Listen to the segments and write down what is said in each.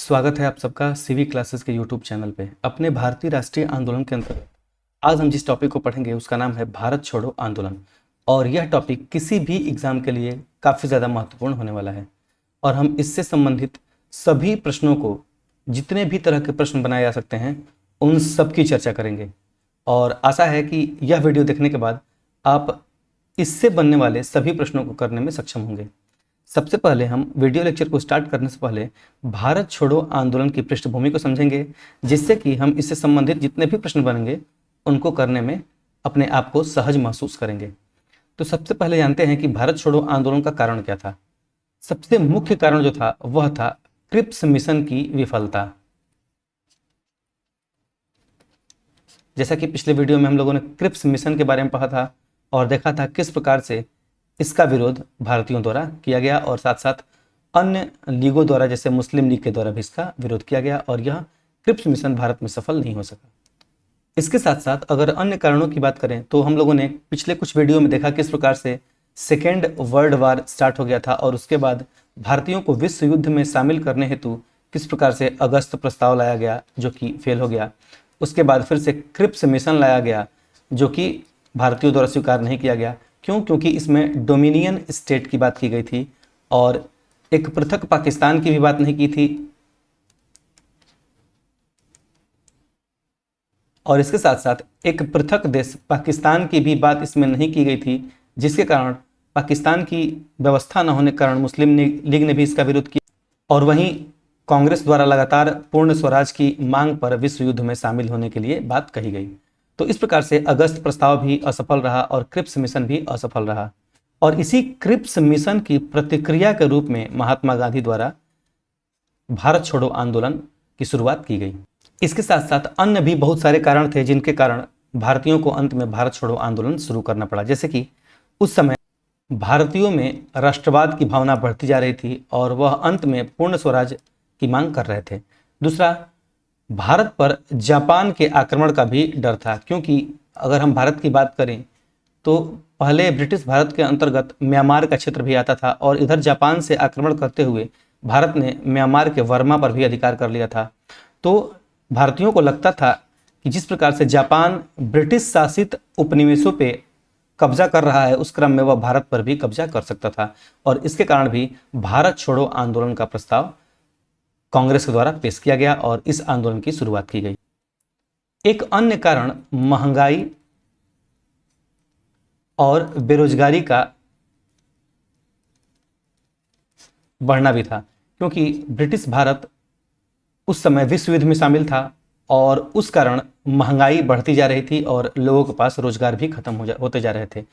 स्वागत है आप सबका सीवी क्लासेस के यूट्यूब चैनल पे। अपने भारतीय राष्ट्रीय आंदोलन के अंतर्गत आज हम जिस टॉपिक को पढ़ेंगे उसका नाम है भारत छोड़ो आंदोलन। और यह टॉपिक किसी भी एग्जाम के लिए काफ़ी ज़्यादा महत्वपूर्ण होने वाला है और हम इससे संबंधित सभी प्रश्नों को, जितने भी तरह के प्रश्न बनाए जा सकते हैं, उन सब की चर्चा करेंगे। और आशा है कि यह वीडियो देखने के बाद आप इससे बनने वाले सभी प्रश्नों को करने में सक्षम होंगे। सबसे पहले हम वीडियो लेक्चर को स्टार्ट करने से पहले भारत छोड़ो आंदोलन की पृष्ठभूमि को समझेंगे, जिससे कि हम इससे संबंधित जितने भी प्रश्न बनेंगे उनको करने में अपने आप को सहज महसूस करेंगे। तो सबसे पहले जानते हैं कि भारत छोड़ो आंदोलन का कारण क्या था। सबसे मुख्य कारण जो था वह था क्रिप्स मिशन की विफलता। जैसा कि पिछले वीडियो में हम लोगों ने क्रिप्स मिशन के बारे में पढ़ा था और देखा था किस प्रकार से इसका विरोध भारतीयों द्वारा किया गया और साथ साथ अन्य लीगों द्वारा, जैसे मुस्लिम लीग के द्वारा भी इसका विरोध किया गया और यह क्रिप्स मिशन भारत में सफल नहीं हो सका। इसके साथ साथ अगर अन्य कारणों की बात करें तो हम लोगों ने पिछले कुछ वीडियो में देखा किस प्रकार से सेकेंड वर्ल्ड वार स्टार्ट हो गया था और उसके बाद भारतीयों को विश्व युद्ध में शामिल करने हेतु किस प्रकार से अगस्त प्रस्ताव लाया गया जो कि फेल हो गया। उसके बाद फिर से क्रिप्स मिशन लाया गया जो कि भारतीयों द्वारा स्वीकार नहीं किया गया। क्यों? क्योंकि इसमें डोमिनियन स्टेट की बात की गई थी और एक पृथक पाकिस्तान की भी बात नहीं की थी। और इसके साथ साथ एक पृथक देश पाकिस्तान की भी बात इसमें नहीं की गई थी, जिसके कारण पाकिस्तान की व्यवस्था न होने के कारण मुस्लिम लीग ने भी इसका विरोध किया। और वहीं कांग्रेस द्वारा लगातार पूर्ण स्वराज की मांग पर विश्व युद्ध में शामिल होने के लिए बात कही गई। तो इस प्रकार से अगस्त प्रस्ताव भी असफल रहा और क्रिप्स मिशन भी असफल रहा। और इसी क्रिप्स मिशन की प्रतिक्रिया के रूप में महात्मा गांधी द्वारा भारत छोड़ो आंदोलन की शुरुआत की गई। इसके साथ साथ अन्य भी बहुत सारे कारण थे जिनके कारण भारतीयों को अंत में भारत छोड़ो आंदोलन शुरू करना पड़ा। जैसे कि उस समय भारतीयों में राष्ट्रवाद की भावना बढ़ती जा रही थी और वह अंत में पूर्ण स्वराज की मांग कर रहे थे। दूसरा, भारत पर जापान के आक्रमण का भी डर था, क्योंकि अगर हम भारत की बात करें तो पहले ब्रिटिश भारत के अंतर्गत म्यांमार का क्षेत्र भी आता था और इधर जापान से आक्रमण करते हुए भारत ने म्यांमार के वर्मा पर भी अधिकार कर लिया था। तो भारतीयों को लगता था कि जिस प्रकार से जापान ब्रिटिश शासित उपनिवेशों पे कब्जा कर रहा है, उस क्रम में वह भारत पर भी कब्जा कर सकता था और इसके कारण भी भारत छोड़ो आंदोलन का प्रस्ताव कांग्रेस के द्वारा पेश किया गया और इस आंदोलन की शुरुआत की गई। एक अन्य कारण महंगाई और बेरोजगारी का बढ़ना भी था, क्योंकि ब्रिटिश भारत उस समय विश्व युद्ध में शामिल था और उस कारण महंगाई बढ़ती जा रही थी और लोगों के पास रोजगार भी खत्म होते जा रहे थे,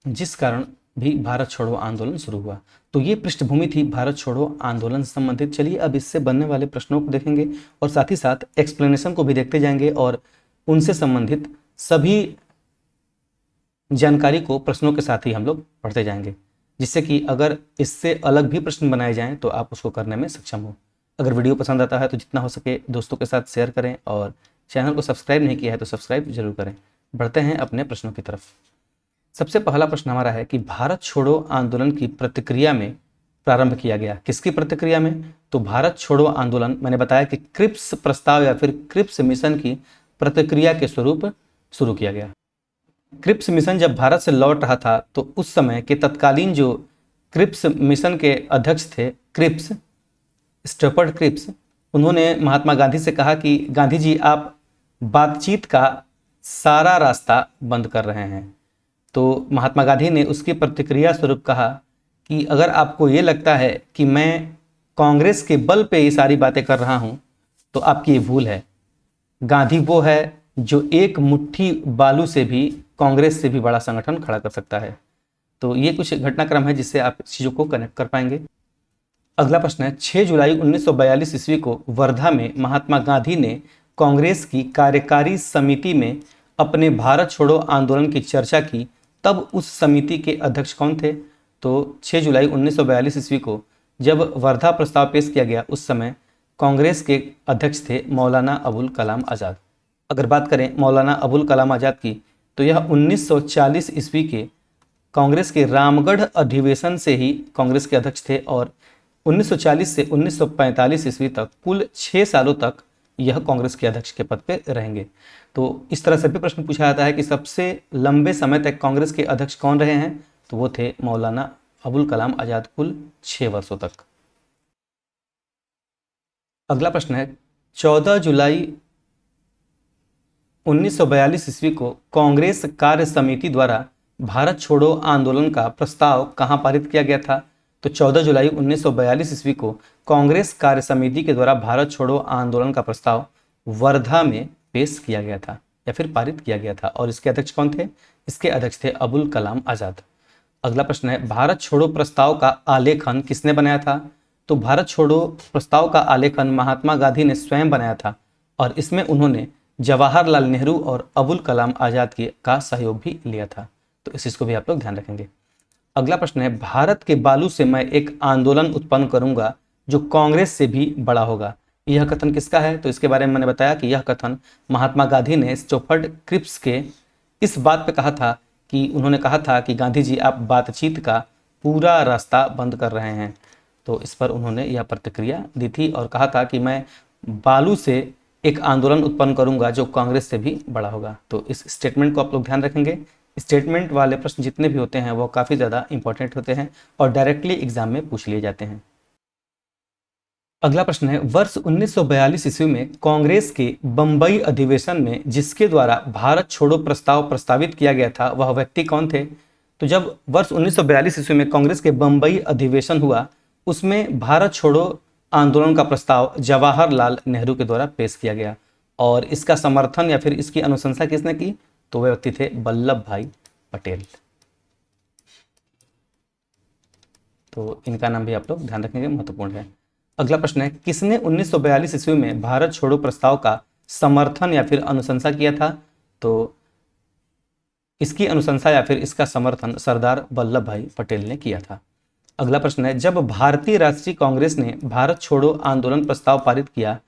जिस कारण भी भारत छोड़ो आंदोलन शुरू हुआ। तो ये पृष्ठभूमि थी भारत छोड़ो आंदोलन से संबंधित। चलिए अब इससे बनने वाले प्रश्नों को देखेंगे और साथ ही साथ एक्सप्लेनेशन को भी देखते जाएंगे और उनसे संबंधित सभी जानकारी को प्रश्नों के साथ ही हम लोग पढ़ते जाएंगे, जिससे कि अगर इससे अलग भी प्रश्न बनाए जाएं तो आप उसको करने में सक्षम हो। अगर वीडियो पसंद आता है तो जितना हो सके दोस्तों के साथ शेयर करें और चैनल को सब्सक्राइब नहीं किया है तो सब्सक्राइब जरूर करें। बढ़ते हैं अपने प्रश्नों की तरफ। सबसे पहला प्रश्न हमारा है कि भारत छोड़ो आंदोलन की प्रतिक्रिया में प्रारंभ किया गया। किसकी प्रतिक्रिया में? तो भारत छोड़ो आंदोलन, मैंने बताया कि क्रिप्स प्रस्ताव या फिर क्रिप्स मिशन की प्रतिक्रिया के स्वरूप शुरू किया गया। क्रिप्स मिशन जब भारत से लौट रहा था तो उस समय के तत्कालीन जो क्रिप्स मिशन के अध्यक्ष थे, क्रिप्स, स्टफर्ड क्रिप्स, उन्होंने महात्मा गांधी से कहा कि गांधी जी, आप बातचीत का सारा रास्ता बंद कर रहे हैं। तो महात्मा गांधी ने उसकी प्रतिक्रिया स्वरूप कहा कि अगर आपको ये लगता है कि मैं कांग्रेस के बल पे ये सारी बातें कर रहा हूँ तो आपकी ये भूल है। गांधी वो है जो एक मुट्ठी बालू से भी, कांग्रेस से भी बड़ा संगठन खड़ा कर सकता है। तो ये कुछ घटनाक्रम है जिससे आप चीज़ों को कनेक्ट कर पाएंगे। अगला प्रश्न है, 6 जुलाई 1942 ईस्वी को वर्धा में महात्मा गांधी ने कांग्रेस की कार्यकारी समिति में अपने भारत छोड़ो आंदोलन की चर्चा की। तब उस समिति के अध्यक्ष कौन थे? तो 6 जुलाई 1942 ईस्वी को जब वर्धा प्रस्ताव पेश किया गया उस समय कांग्रेस के अध्यक्ष थे मौलाना अबुल कलाम आज़ाद। अगर बात करें मौलाना अबुल कलाम आज़ाद की तो यह 1940 ईस्वी के कांग्रेस के रामगढ़ अधिवेशन से ही कांग्रेस के अध्यक्ष थे और 1940 से 1945 ईस्वी तक कुल 6 सालों तक यह कांग्रेस के अध्यक्ष के पद पे रहेंगे। तो इस तरह से भी प्रश्न पूछा जाता है कि सबसे लंबे समय तक कांग्रेस के अध्यक्ष कौन रहे हैं, तो वो थे मौलाना अबुल कलाम आज़ाद, कुल 6 वर्षों तक। अगला प्रश्न है 14 जुलाई 1942 ईस्वी को कांग्रेस कार्य समिति द्वारा भारत छोड़ो आंदोलन का प्रस्ताव कहां पारित किया गया था? तो 14 जुलाई 1942 ईस्वी को कांग्रेस कार्य समिति के द्वारा भारत छोड़ो आंदोलन का प्रस्ताव वर्धा में पेश किया गया था या फिर पारित किया गया था। और इसके अध्यक्ष कौन थे? इसके अध्यक्ष थे अबुल कलाम आज़ाद। अगला प्रश्न है भारत छोड़ो प्रस्ताव का आलेखन किसने बनाया था? तो भारत छोड़ो प्रस्ताव का आलेखन महात्मा गांधी ने स्वयं बनाया था और इसमें उन्होंने जवाहरलाल नेहरू और अबुल कलाम आज़ाद का सहयोग भी लिया था। तो इस चीज़ को भी आप लोग ध्यान रखेंगे। अगला प्रश्न है भारत के बालू से मैं एक आंदोलन उत्पन्न करूंगा जो कांग्रेस से भी बड़ा होगा। यह कथन किसका है? तो इसके बारे में मैंने बताया कि यह कथन महात्मा गांधी ने स्टैफोर्ड क्रिप्स के इस बात पे कहा था कि उन्होंने कहा था कि गांधी जी आप बातचीत का पूरा रास्ता बंद कर रहे हैं। तो इस पर उन्होंने यह प्रतिक्रिया दी थी और कहा था कि मैं बालू से एक आंदोलन उत्पन्न करूंगा जो कांग्रेस से भी बड़ा होगा। तो इस स्टेटमेंट को आप लोग ध्यान रखेंगे। स्टेटमेंट वाले प्रश्न जितने भी होते हैं वो काफ़ी ज़्यादा इंपॉर्टेंट होते हैं और डायरेक्टली एग्जाम में पूछ लिए जाते हैं। अगला प्रश्न है वर्ष 1942 ईस्वी में कांग्रेस के बंबई अधिवेशन में जिसके द्वारा भारत छोड़ो प्रस्ताव प्रस्तावित किया गया था वह व्यक्ति कौन थे? तो जब वर्ष 1942 ईस्वी में कांग्रेस के बंबई अधिवेशन हुआ उसमें भारत छोड़ो आंदोलन का प्रस्ताव जवाहरलाल नेहरू के द्वारा पेश किया गया और इसका समर्थन या फिर इसकी अनुशंसा किसने की? तो वे व्यक्ति थे वल्लभ भाई पटेल। तो इनका नाम भी आप लोग ध्यान रखेंगे, महत्वपूर्ण है। अगला प्रश्न है किसने 1942 ईस्वी में भारत छोड़ो प्रस्ताव का समर्थन या फिर अनुशंसा किया था? तो इसकी अनुशंसा या फिर इसका समर्थन सरदार वल्लभ भाई पटेल ने किया था। अगला प्रश्न है जब भारतीय राष्ट्रीय कांग्रेस ने भारत छोड़ो आंदोलन प्रस्ताव पारित किया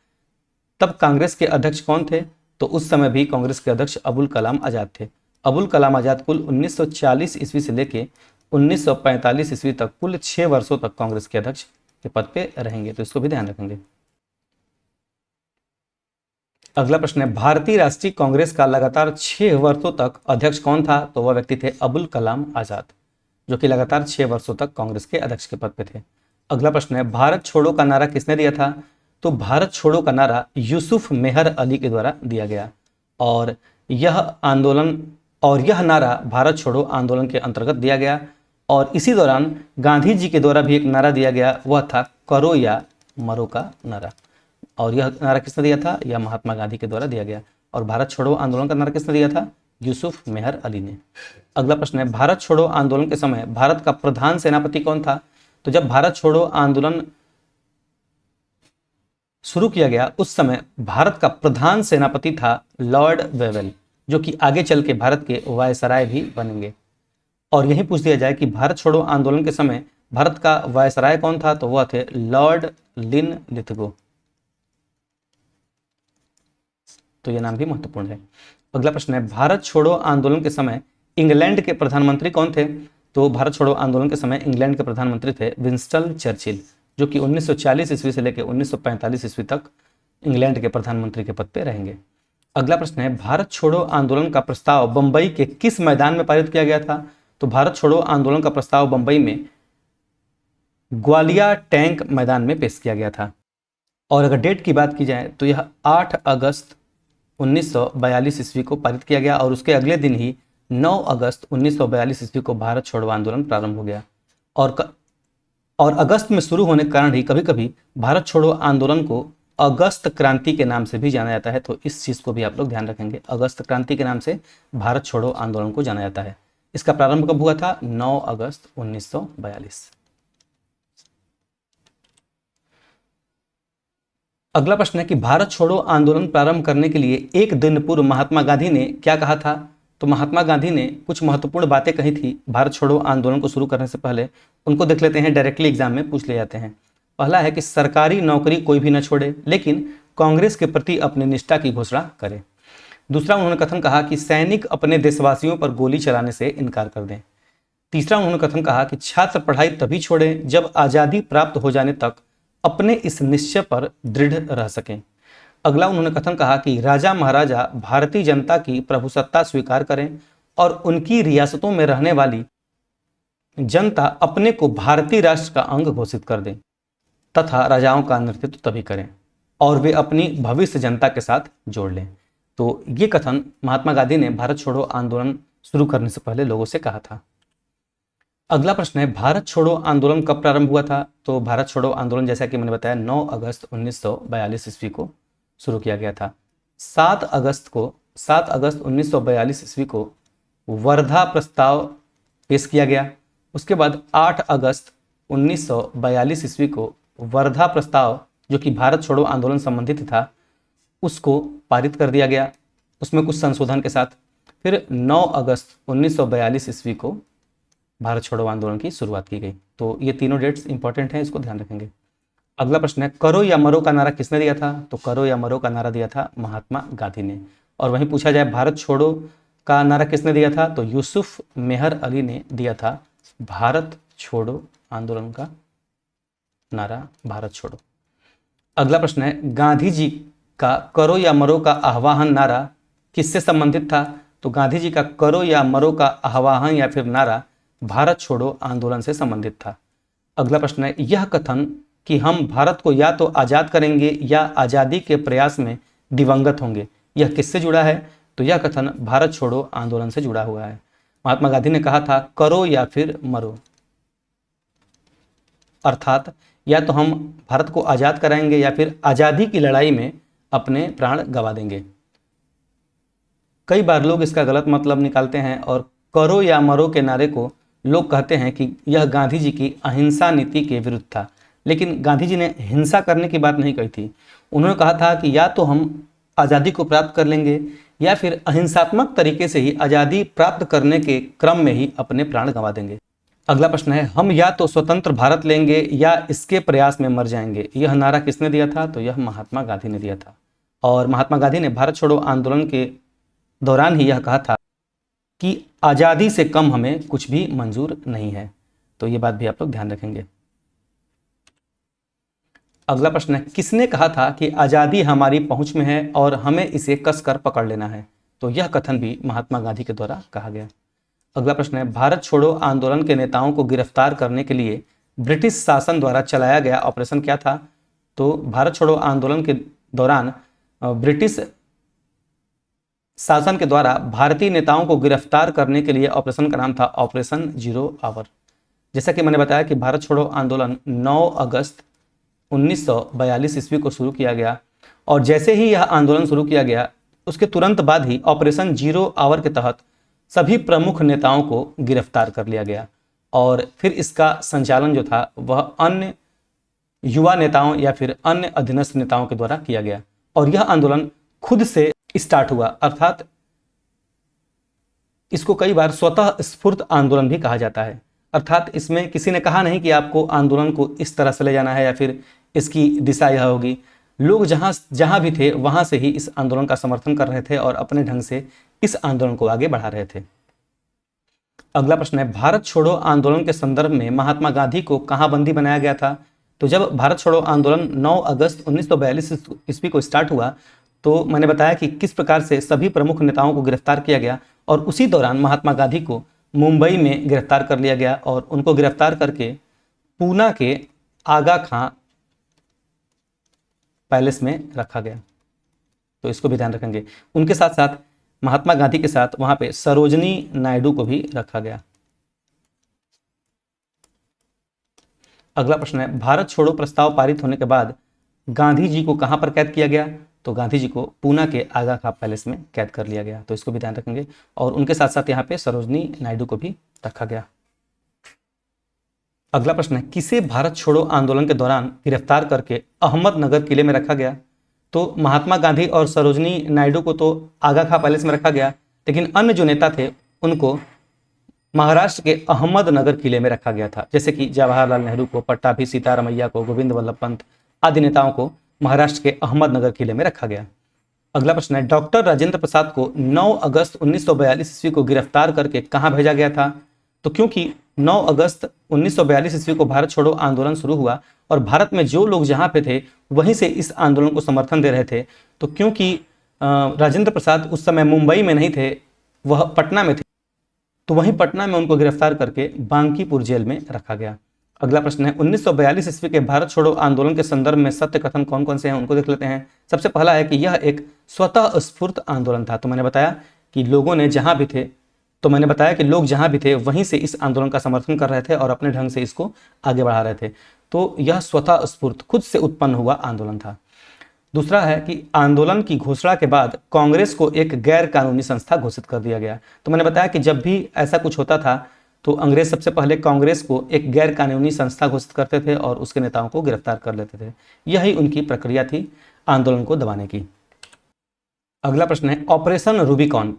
तब कांग्रेस के अध्यक्ष कौन थे? तो उस समय भी कांग्रेस के अध्यक्ष अबुल कलाम आज़ाद थे। अबुल कलाम आज़ाद कुल 1940 ईस्वी से लेके 1945 ईस्वी तक कुल 6 वर्षों तक कांग्रेस के अध्यक्ष के पद पे रहेंगे। तो इसको भी ध्यान रखेंगे। अगला प्रश्न है भारतीय राष्ट्रीय कांग्रेस का लगातार 6 वर्षों तक अध्यक्ष कौन था? तो वह व्यक्ति थे अबुल कलाम आज़ाद जो कि लगातार 6 वर्षों तक कांग्रेस के अध्यक्ष के पद पे थे। अगला प्रश्न है भारत छोड़ो का नारा किसने दिया था? तो भारत छोड़ो का नारा यूसुफ मेहर अली के द्वारा दिया गया और यह नारा भारत छोड़ो आंदोलन के अंतर्गत दिया गया और इसी दौरान गांधी जी के द्वारा भी एक नारा दिया गया, वह था करो या मरो का नारा। और यह नारा किसने दिया था? यह महात्मा गांधी के द्वारा दिया गया। और भारत छोड़ो आंदोलन का नारा किसने दिया था? यूसुफ मेहर अली ने। अगला प्रश्न है भारत छोड़ो आंदोलन के समय भारत का प्रधान सेनापति कौन था? तो जब भारत छोड़ो आंदोलन शुरू किया गया उस समय भारत का प्रधान सेनापति था लॉर्ड वेवेल जो कि आगे चल के भारत के वायसराय भी बनेंगे। और यही पूछ दिया जाए कि भारत छोड़ो आंदोलन के समय भारत का वायसराय कौन था? तो वह थे लॉर्ड लिन लिथगो। तो यह नाम भी महत्वपूर्ण है। अगला प्रश्न है भारत छोड़ो आंदोलन के समय इंग्लैंड के प्रधानमंत्री कौन थे? तो भारत छोड़ो आंदोलन के समय इंग्लैंड के प्रधानमंत्री थे विंस्टन चर्चिल जो कि 1940 ईस्वी से लेकर 1945 ईस्वी तक इंग्लैंड के प्रधानमंत्री के पद पे रहेंगे। अगला प्रश्न है भारत छोड़ो आंदोलन का प्रस्ताव बंबई के किस मैदान में पारित किया गया था? तो भारत छोड़ो आंदोलन का प्रस्ताव बंबई में ग्वालिया टैंक मैदान में पेश किया गया था। और अगर डेट की बात की जाए तो यह 8 अगस्त 1942 ईस्वी को पारित किया गया और उसके अगले दिन ही 9 अगस्त 1942 ईस्वी को भारत छोड़ो आंदोलन प्रारंभ हो गया। और अगस्त में शुरू होने के कारण ही कभी कभी भारत छोड़ो आंदोलन को अगस्त क्रांति के नाम से भी जाना जाता है। तो इस चीज़ को भी आप लोग ध्यान रखेंगे, अगस्त क्रांति के नाम से भारत छोड़ो आंदोलन को जाना जाता है। इसका प्रारंभ कब हुआ था? 9 अगस्त 1942। अगला प्रश्न है कि भारत छोड़ो आंदोलन प्रारंभ करने के लिए एक दिन पूर्व महात्मा गांधी ने क्या कहा था? तो महात्मा गांधी ने कुछ महत्वपूर्ण बातें कही थी भारत छोड़ो आंदोलन को शुरू करने से पहले। उनको देख लेते हैं, डायरेक्टली एग्जाम में पूछ ले जाते हैं। पहला है कि सरकारी नौकरी कोई भी न छोड़े लेकिन कांग्रेस के प्रति अपनी निष्ठा की घोषणा करे। दूसरा उन्होंने कथन कहा कि सैनिक अपने देशवासियों पर गोली चलाने से इनकार कर दें। तीसरा उन्होंने कथन कहा कि छात्र पढ़ाई तभी छोड़ें जब आज़ादी प्राप्त हो जाने तक अपने इस निश्चय पर दृढ़ रह सकें। अगला उन्होंने कथन कहा कि राजा महाराजा भारतीय जनता की प्रभुसत्ता स्वीकार करें और उनकी रियासतों में रहने वाली जनता अपने को भारतीय राष्ट्र का अंग घोषित कर दें तथा राजाओं का नेतृत्व तभी करें और वे अपनी भविष्य जनता के साथ जोड़ लें। तो ये कथन महात्मा गांधी ने भारत छोड़ो आंदोलन शुरू करने से पहले लोगों से कहा था। अगला प्रश्न है, भारत छोड़ो आंदोलन कब प्रारंभ हुआ था? तो भारत छोड़ो आंदोलन जैसा कि मैंने बताया 9 अगस्त 1942 ईस्वी को शुरू किया गया था। 7 अगस्त 1942 ईस्वी को वर्धा प्रस्ताव पेश किया गया। उसके बाद 8 अगस्त 1942 ईस्वी को वर्धा प्रस्ताव जो कि भारत छोड़ो आंदोलन संबंधित था उसको पारित कर दिया गया, उसमें कुछ संशोधन के साथ। फिर 9 अगस्त 1942 ईस्वी को भारत छोड़ो आंदोलन की शुरुआत की गई। तो ये तीनों डेट्स इंपॉर्टेंट हैं, इसको ध्यान रखेंगे। अगला प्रश्न है, करो या मरो का नारा किसने दिया था? तो करो या मरो का नारा दिया था महात्मा गांधी ने। और वहीं पूछा जाए भारत छोड़ो का नारा किसने दिया था? तो यूसुफ मेहर अली ने दिया था भारत छोड़ो आंदोलन का नारा, भारत छोड़ो। अगला प्रश्न है, गांधी जी का करो या मरो का आह्वान नारा किससे संबंधित था? तो गांधी जी का करो या मरो का आह्वान या फिर नारा भारत छोड़ो आंदोलन से संबंधित था। अगला प्रश्न है, यह कथन कि हम भारत को या तो आज़ाद करेंगे या आज़ादी के प्रयास में दिवंगत होंगे, यह किससे जुड़ा है? तो यह कथन भारत छोड़ो आंदोलन से जुड़ा हुआ है। महात्मा गांधी ने कहा था करो या फिर मरो, अर्थात या तो हम भारत को आज़ाद कराएंगे या फिर आज़ादी की लड़ाई में अपने प्राण गंवा देंगे। कई बार लोग इसका गलत मतलब निकालते हैं और करो या मरो के नारे को लोग कहते हैं कि यह गांधी जी की अहिंसा नीति के विरुद्ध था, लेकिन गांधी जी ने हिंसा करने की बात नहीं कही थी। उन्होंने कहा था कि या तो हम आज़ादी को प्राप्त कर लेंगे या फिर अहिंसात्मक तरीके से ही आज़ादी प्राप्त करने के क्रम में ही अपने प्राण गंवा देंगे। अगला प्रश्न है, हम या तो स्वतंत्र भारत लेंगे या इसके प्रयास में मर जाएंगे, यह नारा किसने दिया था? तो यह महात्मा गांधी ने दिया था। और महात्मा गांधी ने भारत छोड़ो आंदोलन के दौरान ही यह कहा था कि आज़ादी से कम हमें कुछ भी मंजूर नहीं है। तो ये बात भी आप लोग ध्यान रखेंगे। अगला प्रश्न है, किसने कहा था कि आज़ादी हमारी पहुंच में है और हमें इसे कसकर पकड़ लेना है? तो यह कथन भी महात्मा गांधी के द्वारा कहा गया। अगला प्रश्न है, भारत छोड़ो आंदोलन के नेताओं को गिरफ्तार करने के लिए ब्रिटिश शासन द्वारा चलाया गया ऑपरेशन क्या था? तो भारत छोड़ो आंदोलन के दौरान ब्रिटिश शासन के द्वारा भारतीय नेताओं को गिरफ्तार करने के लिए ऑपरेशन का नाम था ऑपरेशन 0 आवर। जैसा कि मैंने बताया कि भारत छोड़ो आंदोलन 9 अगस्त 1942 ईस्वी को शुरू किया गया और जैसे ही यह आंदोलन शुरू किया गया उसके तुरंत बाद ही ऑपरेशन 0 आवर के तहत सभी प्रमुख नेताओं को गिरफ्तार कर लिया गया और फिर इसका संचालन जो था वह अन्य युवा नेताओं या फिर अन्य अधीनस्थ नेताओं के द्वारा किया गया और यह आंदोलन खुद से स्टार्ट हुआ, अर्थात इसको कई बार स्वतः स्फूर्त आंदोलन भी कहा जाता है। अर्थात इसमें किसी ने कहा नहीं कि आपको आंदोलन को इस तरह से ले जाना है या फिर इसकी दिशा यह होगी। लोग जहां भी थे वहां से ही इस आंदोलन का समर्थन कर रहे थे और अपने ढंग से इस आंदोलन को आगे बढ़ा रहे थे। अगला प्रश्न है, भारत छोड़ो आंदोलन के संदर्भ में महात्मा गांधी को कहां बंदी बनाया गया था? तो जब भारत छोड़ो आंदोलन 9 अगस्त 1942 ईस्वी को स्टार्ट हुआ तो मैंने बताया कि किस प्रकार से सभी प्रमुख नेताओं को गिरफ्तार किया गया और उसी दौरान महात्मा गांधी को मुंबई में गिरफ्तार कर लिया गया और उनको गिरफ्तार करके पूना के आगा खां पैलेस में रखा गया। तो इसको भी ध्यान रखेंगे। उनके साथ साथ महात्मा गांधी के साथ वहां पे सरोजनी नायडू को भी रखा गया। अगला प्रश्न है, भारत छोड़ो प्रस्ताव पारित होने के बाद गांधी जी को कहां पर कैद किया गया? तो गांधी जी को पूना के आगा खां पैलेस में कैद कर लिया गया। तो इसको भी ध्यान रखेंगे और उनके साथ साथ यहाँ पे सरोजनी नायडू को भी रखा गया। अगला प्रश्न है, किसे भारत छोड़ो आंदोलन के दौरान गिरफ्तार करके अहमदनगर किले में रखा गया? तो महात्मा गांधी और सरोजनी नायडू को तो आगा खां पैलेस में रखा गया, लेकिन अन्य जो नेता थे उनको महाराष्ट्र के अहमदनगर किले में रखा गया था। जैसे कि जवाहरलाल नेहरू को, पट्टाभी सीतारामैया को, गोविंद वल्लभ पंत आदि नेताओं को महाराष्ट्र के अहमदनगर किले में रखा गया। अगला प्रश्न है, डॉक्टर राजेंद्र प्रसाद को 9 अगस्त 1942 ईस्वी को गिरफ्तार करके कहां भेजा गया था? तो क्योंकि 9 अगस्त 1942 ईस्वी को भारत छोड़ो आंदोलन शुरू हुआ और भारत में जो लोग जहाँ पे थे वहीं से इस आंदोलन को समर्थन दे रहे थे। तो क्योंकि राजेंद्र प्रसाद उस समय मुंबई में नहीं थे, वह पटना में थे, तो वहीं पटना में उनको गिरफ्तार करके बांकीपुर जेल में रखा गया। अगला प्रश्न है 1942 ईस्वी के भारत छोड़ो आंदोलन के संदर्भ में सत्य कथन कौन कौन से हैं, उनको देख लेते हैं। सबसे पहला है कि यह एक स्वतः स्फूर्त आंदोलन था। तो मैंने बताया कि लोगों ने जहां भी थे, तो मैंने बताया कि लोग जहां भी थे वहीं से इस आंदोलन का समर्थन कर रहे थे और अपने ढंग से इसको आगे बढ़ा रहे थे। तो यह स्वतः स्फूर्त, खुद से उत्पन्न हुआ आंदोलन था। दूसरा है कि आंदोलन की घोषणा के बाद कांग्रेस को एक गैर कानूनी संस्था घोषित कर दिया गया। तो मैंने बताया कि जब भी ऐसा कुछ होता था तो अंग्रेज सबसे पहले कांग्रेस को एक गैर कानूनी संस्था घोषित करते थे और उसके नेताओं को गिरफ्तार कर लेते थे। यही उनकी प्रक्रिया थी आंदोलन को दबाने की। अगला प्रश्न है ऑपरेशन रूबिकॉन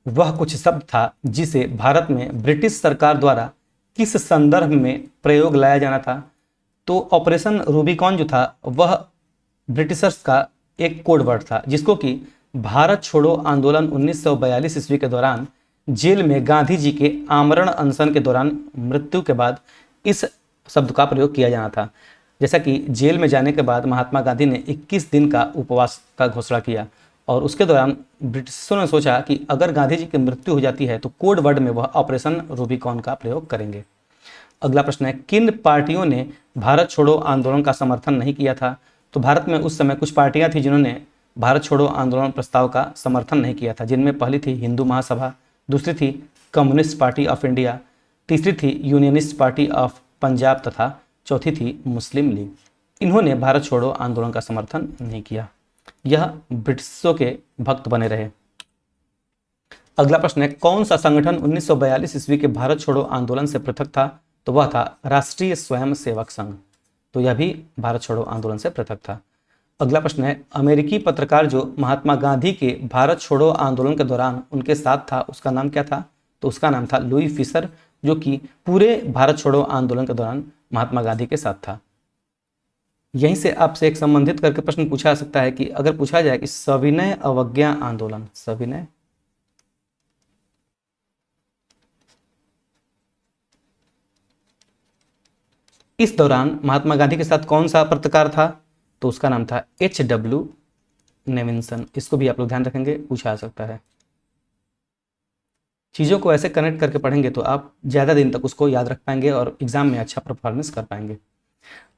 वह कुछ शब्द था जिसे भारत में ब्रिटिश सरकार द्वारा किस संदर्भ में प्रयोग लाया जाना था। तो ऑपरेशन रूबिकॉन जो था वह ब्रिटिशर्स का एक कोड वर्ड था, जिसको कि भारत छोड़ो आंदोलन 1942 ईस्वी के दौरान जेल में गांधी जी के आमरण अनशन के दौरान मृत्यु के बाद इस शब्द का प्रयोग किया जाना था। जैसा कि जेल में जाने के बाद महात्मा गांधी ने 21 दिन का उपवास का घोषणा किया और उसके दौरान ब्रिटिशर्सों ने सोचा कि अगर गांधी जी की मृत्यु हो जाती है तो कोड वर्ड में वह ऑपरेशन रूबिकॉन का प्रयोग करेंगे। अगला प्रश्न है किन पार्टियों ने भारत छोड़ो आंदोलन का समर्थन नहीं किया था। तो भारत में उस समय कुछ पार्टियां थी जिन्होंने भारत छोड़ो आंदोलन प्रस्ताव का समर्थन नहीं किया था, जिनमें पहली थी हिंदू महासभा, दूसरी थी कम्युनिस्ट पार्टी ऑफ इंडिया, तीसरी थी यूनियनिस्ट पार्टी ऑफ पंजाब तथा चौथी थी मुस्लिम लीग। इन्होंने भारत छोड़ो आंदोलन का समर्थन नहीं किया, यह ब्रिटिशों के भक्त बने रहे। अगला प्रश्न है कौन सा संगठन 1942 ईस्वी के भारत छोड़ो आंदोलन से पृथक था। तो वह था राष्ट्रीय स्वयं सेवक संघ। तो यह भी भारत छोड़ो आंदोलन से पृथक था। अगला प्रश्न है अमेरिकी पत्रकार जो महात्मा गांधी के भारत छोड़ो आंदोलन के दौरान उनके साथ था उसका नाम क्या था। तो उसका नाम था लुई फिशर, जो कि पूरे भारत छोड़ो आंदोलन के दौरान महात्मा गांधी के साथ था। यहीं से आपसे एक संबंधित करके प्रश्न पूछा जा सकता है कि अगर पूछा जाए कि सविनय अवज्ञा आंदोलन, सविनय इस दौरान महात्मा गांधी के साथ कौन सा पत्रकार था। तो उसका नाम था H.W. नेविंसन। इसको भी आप लोग ध्यान रखेंगे, पूछा जा सकता है। चीज़ों को ऐसे कनेक्ट करके पढ़ेंगे तो आप ज़्यादा दिन तक उसको याद रख पाएंगे और एग्जाम में अच्छा परफॉर्मेंस कर पाएंगे।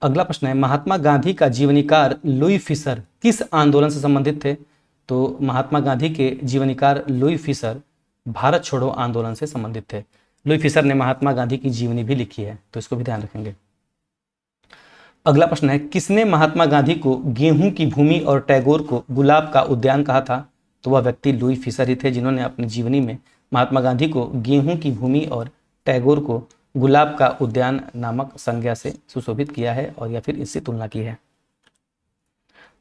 अगला प्रश्न है महात्मा गांधी का जीवनीकार लुई फिशर किस आंदोलन से संबंधित थे। तो महात्मा गांधी के जीवनीकार लुई फिशर भारत छोड़ो आंदोलन से संबंधित थे। लुई फिशर ने महात्मा गांधी की जीवनी भी लिखी है, तो इसको भी ध्यान रखेंगे। अगला प्रश्न है किसने महात्मा गांधी को गेहूं की भूमि और टैगोर को गुलाब का उद्यान कहा था। तो वह व्यक्ति लुई फिशर ही थे जिन्होंने अपनी जीवनी में महात्मा गांधी को गेहूं की भूमि और टैगोर को गुलाब का उद्यान नामक संज्ञा से सुशोभित किया है और या फिर इससे तुलना की है।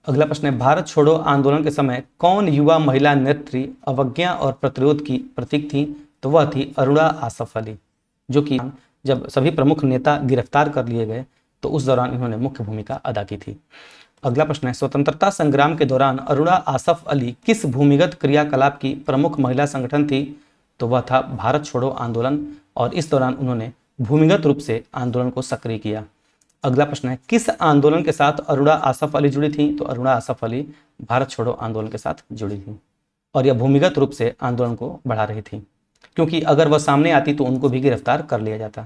अगला प्रश्न है भारत छोड़ो आंदोलन के समय कौन युवा महिला नेत्री अवज्ञा और प्रतिरोध की प्रतीक थी। तो वह थी अरुणा आसफ अली, जो कि जब सभी प्रमुख नेता गिरफ्तार कर लिए गए तो उस दौरान इन्होंने मुख्य भूमिका अदा की थी। अगला प्रश्न है स्वतंत्रता संग्राम के दौरान अरुणा आसफ अली किस भूमिगत क्रियाकलाप की प्रमुख महिला संगठन थी। तो वह था भारत छोड़ो आंदोलन और इस दौरान उन्होंने भूमिगत रूप से आंदोलन को सक्रिय किया। अगला प्रश्न है किस आंदोलन के साथ अरुणा आसफ अली जुड़ी थी। तो अरुणा आसफ अली भारत छोड़ो आंदोलन के साथ जुड़ी थी और यह भूमिगत रूप से आंदोलन को बढ़ा रही थी, क्योंकि अगर वह सामने आती तो उनको भी गिरफ्तार कर लिया जाता।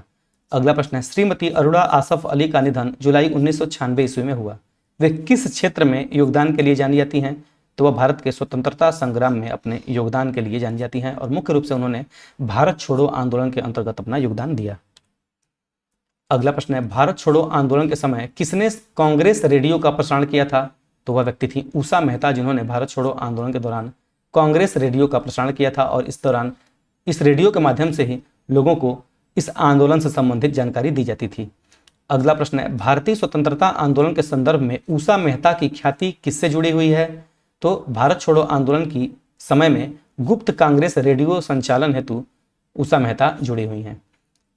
अगला प्रश्न है श्रीमती अरुणा आसफ अली का निधन जुलाई 1996 ईस्वी में हुआ। वे किस क्षेत्र में योगदान के लिए जानी जाती हैं। तो वह भारत के स्वतंत्रता संग्राम में अपने योगदान के लिए जानी जाती हैं और मुख्य रूप से उन्होंने भारत छोड़ो आंदोलन के अंतर्गत अपना योगदान दिया। अगला प्रश्न है भारत छोड़ो आंदोलन के समय किसने कांग्रेस रेडियो का प्रसारण किया था। तो वह व्यक्ति थी उषा मेहता, जिन्होंने भारत छोड़ो आंदोलन के दौरान कांग्रेस रेडियो का प्रसारण किया था और इस दौरान इस रेडियो के माध्यम से ही लोगों को इस आंदोलन से संबंधित जानकारी दी जाती थी। अगला प्रश्न है भारतीय स्वतंत्रता आंदोलन के संदर्भ में उषा मेहता की ख्याति किससे जुड़ी हुई है। तो भारत छोड़ो आंदोलन की समय में गुप्त कांग्रेस रेडियो संचालन हेतु उषा मेहता जुड़ी हुई हैं।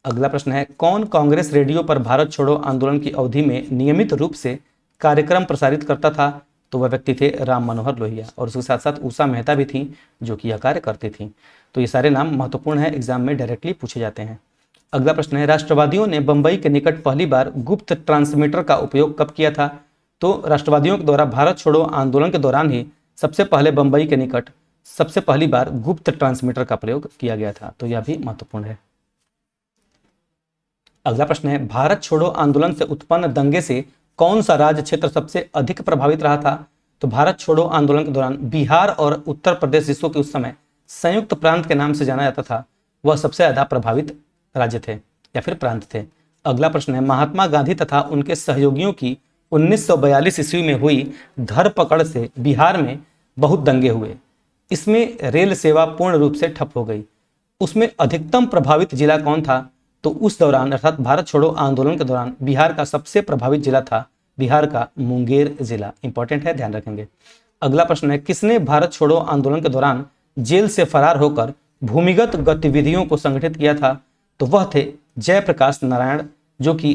अगला प्रश्न है कौन कांग्रेस रेडियो पर भारत छोड़ो आंदोलन की अवधि में नियमित रूप से कार्यक्रम प्रसारित करता था। तो वह व्यक्ति थे राम मनोहर लोहिया और उसके साथ साथ उषा मेहता भी थी जो कि यह कार्य करती थी। तो ये सारे नाम महत्वपूर्ण है, एग्जाम में डायरेक्टली पूछे जाते हैं। अगला प्रश्न है, राष्ट्रवादियों ने बंबई के निकट पहली बार गुप्त ट्रांसमीटर का उपयोग कब किया था? तो राष्ट्रवादियों के द्वारा भारत छोड़ो आंदोलन के दौरान ही सबसे पहले बंबई के निकट सबसे पहली बार गुप्त ट्रांसमीटर का प्रयोग किया गया था। तो यह भी महत्वपूर्ण है। अगला प्रश्न है, भारत छोड़ो आंदोलन से उत्पन्न दंगे से कौन सा राज्य क्षेत्र सबसे अधिक प्रभावित रहा था? तो भारत छोड़ो आंदोलन के दौरान बिहार और उत्तर प्रदेश, जिसको कि उस समय संयुक्त प्रांत के नाम से जाना जाता था, वह सबसे ज्यादा प्रभावित राज्य थे या फिर प्रांत थे। अगला प्रश्न है, महात्मा गांधी तथा उनके सहयोगियों की 1942 ईस्वी में हुई धरपकड़ से बिहार में बहुत दंगे हुए। इसमें रेल सेवा पूर्ण रूप से ठप हो गई। उसमें अधिकतम प्रभावित जिला कौन था? तो उस दौरान अर्थात भारत छोड़ो आंदोलन के दौरान बिहार का सबसे प्रभावित जिला था बिहार का मुंगेर जिला। इंपॉर्टेंट है, ध्यान रखेंगे। अगला प्रश्न है, किसने भारत छोड़ो आंदोलन के दौरान जेल से फरार होकर भूमिगत गतिविधियों को संगठित किया था? तो वह थे जयप्रकाश नारायण, जो कि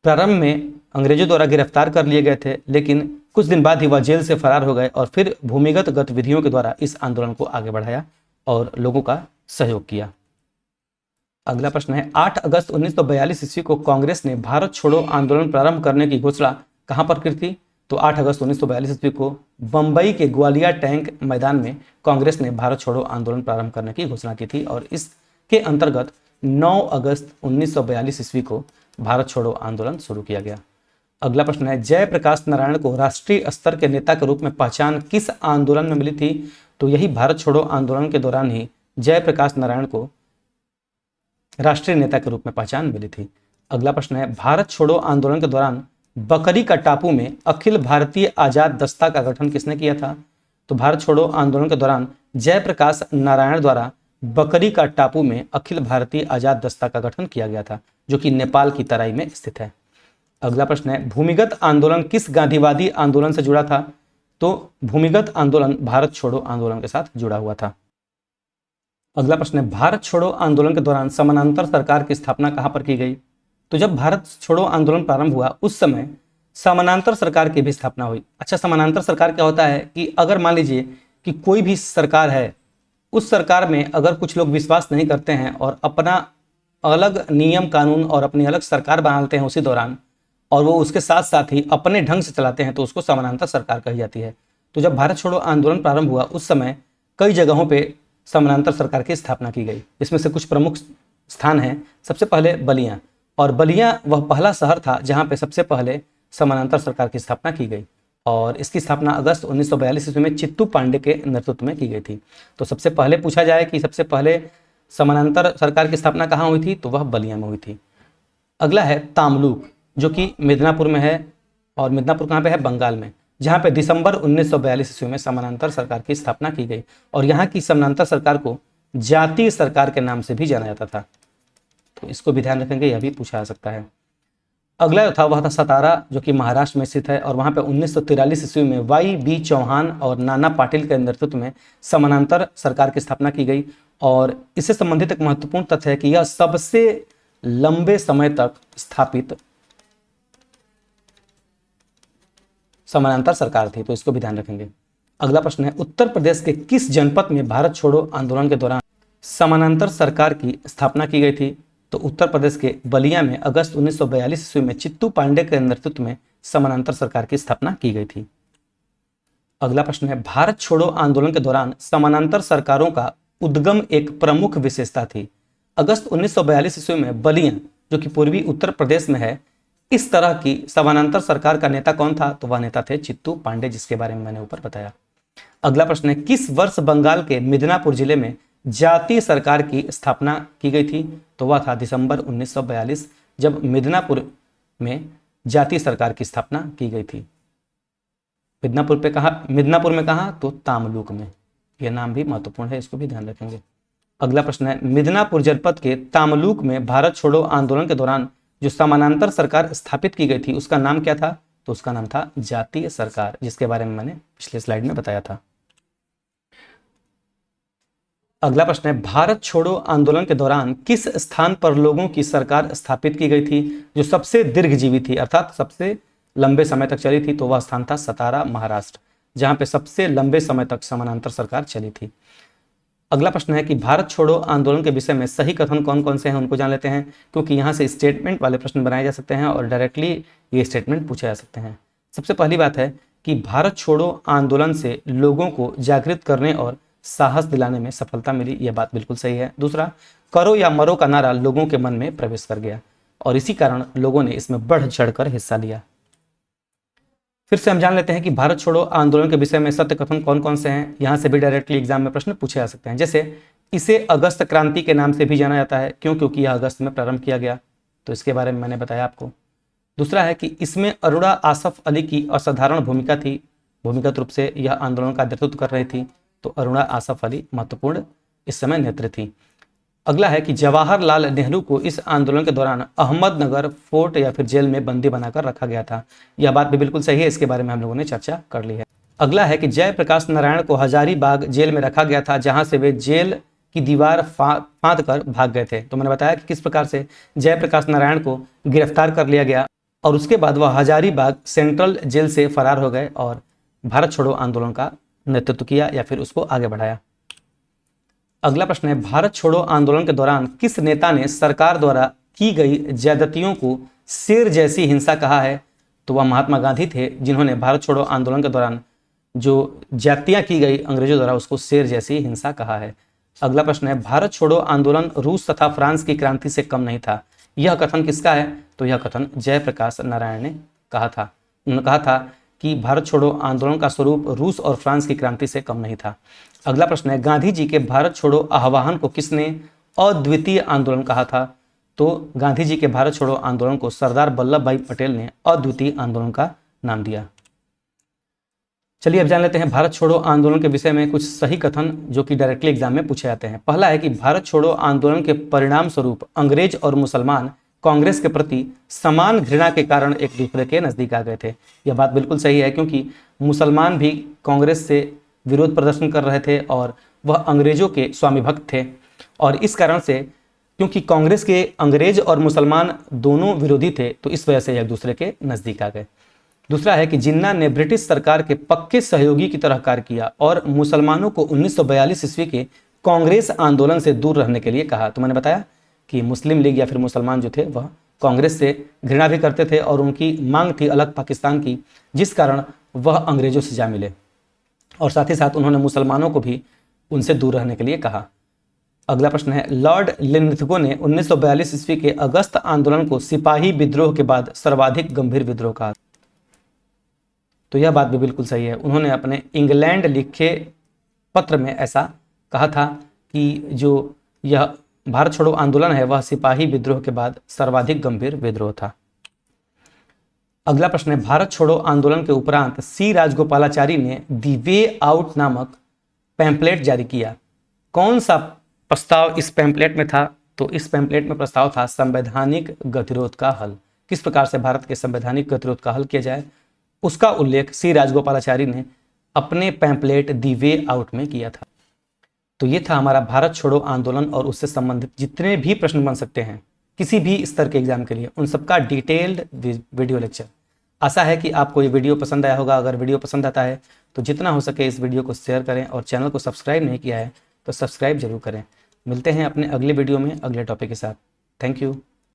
प्रारंभ में अंग्रेजों द्वारा गिरफ्तार कर लिए गए थे, लेकिन कुछ दिन बाद ही वह जेल से फरार हो गए और फिर भूमिगत गतिविधियों के द्वारा इस आंदोलन को आगे बढ़ाया और लोगों का सहयोग किया। अगला प्रश्न है, 8 अगस्त 1942 ईस्वी को कांग्रेस ने भारत छोड़ो आंदोलन प्रारंभ करने की घोषणा कहां पर की थी? तो 8 अगस्त 1942 ईस्वी को बंबई के ग्वालियर टैंक मैदान में कांग्रेस ने भारत छोड़ो आंदोलन प्रारंभ करने की घोषणा की थी और इसके अंतर्गत 9 अगस्त 1942 ईस्वी को भारत छोड़ो आंदोलन शुरू किया गया। अगला प्रश्न है, जयप्रकाश नारायण को राष्ट्रीय स्तर के नेता के रूप में पहचान किस आंदोलन में मिली थी? तो यही भारत छोड़ो आंदोलन के दौरान ही जयप्रकाश नारायण को राष्ट्रीय नेता के रूप में पहचान मिली थी। अगला प्रश्न है, भारत छोड़ो आंदोलन के दौरान बकरी का टापू में अखिल भारतीय आजाद दस्ता का गठन किसने किया था? तो भारत छोड़ो आंदोलन के दौरान जयप्रकाश नारायण द्वारा बकरी का टापू में अखिल भारतीय आजाद दस्ता का गठन किया गया था, जो कि नेपाल की तराई में स्थित है। अगला प्रश्न है, भूमिगत आंदोलन किस गांधीवादी आंदोलन से जुड़ा था? तो भूमिगत आंदोलन भारत छोड़ो आंदोलन के साथ जुड़ा हुआ था। अगला प्रश्न है, भारत छोड़ो आंदोलन के दौरान समानांतर सरकार की स्थापना कहां पर की गई? तो जब भारत छोड़ो आंदोलन प्रारंभ हुआ उस समय समानांतर सरकार की भी स्थापना हुई। अच्छा, समानांतर सरकार क्या होता है कि अगर मान लीजिए कि कोई भी सरकार है, उस सरकार में अगर कुछ लोग विश्वास नहीं करते हैं और अपना अलग नियम कानून और अपनी अलग सरकार बनाते हैं उसी दौरान, और वो उसके साथ साथ ही अपने ढंग से चलाते हैं, तो उसको समानांतर सरकार कही जाती है। तो जब भारत छोड़ो आंदोलन प्रारंभ हुआ उस समय कई जगहों पे समानांतर सरकार की स्थापना की गई। इसमें से कुछ प्रमुख स्थान हैं। सबसे पहले बलिया, और बलिया वह पहला शहर था जहां पे सबसे पहले समानांतर सरकार की स्थापना की गई और इसकी स्थापना अगस्त 1942 ईस्वी में चित्तू पांडे के नेतृत्व में की गई थी। तो सबसे पहले पूछा जाए कि सबसे पहले समानांतर सरकार की स्थापना कहाँ हुई थी, तो वह बलिया में हुई थी। अगला है तामलुक, जो कि मिदनापुर में है, और मिदनापुर कहाँ पे है? बंगाल में, जहाँ पे दिसंबर 1942 ईस्वी में समानांतर सरकार की स्थापना की गई और यहाँ की समानांतर सरकार को जातीय सरकार के नाम से भी जाना जाता था। तो इसको भी ध्यान रखेंगे, यह भी पूछा जा सकता है। अगला जो था वह था सतारा, जो कि महाराष्ट्र में स्थित है और वहाँ पे 1943 ईस्वी में YB चौहान और नाना पाटिल के नेतृत्व में समानांतर सरकार की स्थापना की गई। और इससे संबंधित एक महत्वपूर्ण तथ्य है कि यह सबसे लंबे समय तक स्थापित समानांतर सरकार थी, तो इसको भी ध्यान रखेंगे। अगला प्रश्न है, उत्तर प्रदेश के किस जनपद में भारत छोड़ो आंदोलन के दौरान समानांतर सरकार की स्थापना की गई थी? तो उत्तर प्रदेश के बलिया में अगस्त 1942 ईस्वी में चित्तू पांडे के नेतृत्व में समानांतर सरकार की स्थापना की गई थी। अगला प्रश्न है, भारत छोड़ो आंदोलन के दौरान समानांतर सरकारों का उद्गम एक प्रमुख विशेषता थी। अगस्त 1942 ईस्वी में बलिया, जो कि पूर्वी उत्तर प्रदेश में है, इस तरह की समानांतर सरकार का नेता कौन था? तो वह नेता थे चित्तू पांडे, जिसके बारे में मैंने ऊपर बताया। अगला प्रश्न है, किस वर्ष बंगाल के मिदनापुर जिले में जातीय सरकार की स्थापना की गई थी? तो वह था दिसंबर 1942, जब मिदनापुर में जातीय सरकार की स्थापना की गई थी। मिदनापुर में कहा? तो तामलुक में। यह नाम भी महत्वपूर्ण है, इसको भी ध्यान रखेंगे। अगला प्रश्न है, मिदनापुर जनपद के तामलुक में भारत छोड़ो आंदोलन के दौरान जो समानांतर सरकार स्थापित की गई थी उसका नाम क्या था? तो उसका नाम था जातीय सरकार, जिसके बारे में मैंने पिछले स्लाइड में बताया था। अगला प्रश्न है, भारत छोड़ो आंदोलन के दौरान किस स्थान पर लोगों की सरकार स्थापित की गई थी जो सबसे दीर्घजीवी थी, अर्थात सबसे लंबे समय तक चली थी? तो वह स्थान था सतारा, महाराष्ट्र, जहां पे सबसे लंबे समय तक समानांतर सरकार चली थी। अगला प्रश्न है कि भारत छोड़ो आंदोलन के विषय में सही कथन कौन कौन से हैं, उनको जान लेते हैं, क्योंकि यहाँ से स्टेटमेंट वाले प्रश्न बनाए जा सकते हैं और डायरेक्टली ये स्टेटमेंट पूछे जा सकते हैं। सबसे पहली बात है कि भारत छोड़ो आंदोलन से लोगों को जागृत करने और साहस दिलाने में सफलता मिली, यह बात बिल्कुल सही है। दूसरा, करो या मरो का नारा लोगों के मन में प्रवेश कर गया और इसी कारण लोगों ने इसमें बढ़ चढ़कर हिस्सा लिया। फिर से हम जान लेते हैं कि भारत छोड़ो आंदोलन के विषय में सत्य कथन कौन कौन से हैं। यहाँ से भी डायरेक्टली एग्जाम में प्रश्न पूछे जा सकते हैं। जैसे इसे अगस्त क्रांति के नाम से भी जाना जाता है, क्यों? क्योंकि यह अगस्त में प्रारंभ किया गया, तो इसके बारे में मैंने बताया आपको। दूसरा है कि इसमें अरुणा आसफ अली की असाधारण भूमिका थी, भूमिगत रूप से यह आंदोलन का नेतृत्व कर रही थी, तो अरुणा आसफ अली महत्वपूर्ण इस समय नेत्री थी। अगला है कि जवाहरलाल नेहरू को इस आंदोलन के दौरान अहमदनगर फोर्ट या फिर जेल में बंदी बनाकर रखा गया था, यह बात भी बिल्कुल सही है, इसके बारे में हम लोगों ने चर्चा कर ली है। अगला है कि जयप्रकाश नारायण को हजारीबाग जेल में रखा गया था, जहां से वे जेल की दीवार फांद कर भाग गए थे। तो मैंने बताया कि किस प्रकार से जयप्रकाश नारायण को गिरफ्तार कर लिया गया और उसके बाद वह हजारीबाग सेंट्रल जेल से फरार हो गए और भारत छोड़ो आंदोलन का नेतृत्व किया या फिर उसको आगे बढ़ाया। अगला प्रश्न है, भारत छोड़ो आंदोलन के दौरान किस नेता ने सरकार द्वारा की गई ज्यादतियों को शेर जैसी हिंसा कहा है? तो वह महात्मा गांधी थे, जिन्होंने भारत छोड़ो आंदोलन के दौरान जो ज्यादतियां की गई अंग्रेजों द्वारा उसको शेर जैसी हिंसा कहा है। अगला प्रश्न है, भारत छोड़ो आंदोलन रूस तथा फ्रांस की क्रांति से कम नहीं था, यह कथन किसका है? तो यह कथन जयप्रकाश नारायण ने कहा था। उन्होंने कहा था कि भारत छोड़ो आंदोलन का स्वरूप रूस और फ्रांस की क्रांति से कम नहीं था। अगला प्रश्न है, गांधी जी के भारत छोड़ो आह्वान को किसने अद्वितीय आंदोलन कहा था? तो गांधी जी के भारत छोड़ो आंदोलन को सरदार वल्लभ भाई पटेल ने अद्वितीय आंदोलन का नाम दिया। चलिए अब जान लेते हैं भारत छोड़ो आंदोलन के विषय में कुछ सही कथन जो कि डायरेक्टली एग्जाम में पूछे जाते हैं। पहला है कि भारत छोड़ो आंदोलन के परिणाम स्वरूप अंग्रेज और मुसलमान कांग्रेस के प्रति समान घृणा के कारण एक दूसरे के नजदीक आ गए थे। यह बात बिल्कुल सही है, क्योंकि मुसलमान भी कांग्रेस से विरोध प्रदर्शन कर रहे थे और वह अंग्रेजों के स्वामी भक्त थे और इस कारण से, क्योंकि कांग्रेस के अंग्रेज और मुसलमान दोनों विरोधी थे, तो इस वजह से एक दूसरे के नजदीक आ गए। दूसरा है कि जिन्ना ने ब्रिटिश सरकार के पक्के सहयोगी की तरह कार्य किया और मुसलमानों को 1942 ईस्वी के कांग्रेस आंदोलन से दूर रहने के लिए कहा। तो मैंने बताया कि मुस्लिम लीग या फिर मुसलमान जो थे वह कांग्रेस से घृणा भी करते थे और उनकी मांग थी अलग पाकिस्तान की, जिस कारण वह अंग्रेजों से जा मिले और साथ ही साथ उन्होंने मुसलमानों को भी उनसे दूर रहने के लिए कहा। अगला प्रश्न है, लॉर्ड लिनथगो ने 1942 ईस्वी के अगस्त आंदोलन को सिपाही विद्रोह के बाद सर्वाधिक गंभीर विद्रोह कहा। तो यह बात भी बिल्कुल सही है, उन्होंने अपने इंग्लैंड लिखे पत्र में ऐसा कहा था कि जो यह भारत छोड़ो आंदोलन है वह सिपाही विद्रोह के बाद सर्वाधिक गंभीर विद्रोह था। अगला प्रश्न है, भारत छोड़ो आंदोलन के उपरांत सी राजगोपालाचारी ने दी वे आउट नामक पैम्पलेट जारी किया। कौन सा प्रस्ताव इस पैम्पलेट में था? तो इस पैम्पलेट में प्रस्ताव था संवैधानिक गतिरोध का हल। किस प्रकार से भारत के संवैधानिक गतिरोध का हल किया जाए, उसका उल्लेख सी राजगोपालाचारी ने अपने पैम्पलेट दी वे आउट में किया था। तो ये था हमारा भारत छोड़ो आंदोलन और उससे संबंधित जितने भी प्रश्न बन सकते हैं किसी भी स्तर के एग्जाम के लिए, उन सबका डिटेल्ड वीडियो लेक्चर। आशा है कि आपको ये वीडियो पसंद आया होगा। अगर वीडियो पसंद आता है तो जितना हो सके इस वीडियो को शेयर करें और चैनल को सब्सक्राइब नहीं किया है तो सब्सक्राइब जरूर करें। मिलते हैं अपने अगले वीडियो में अगले टॉपिक के साथ। Thank you.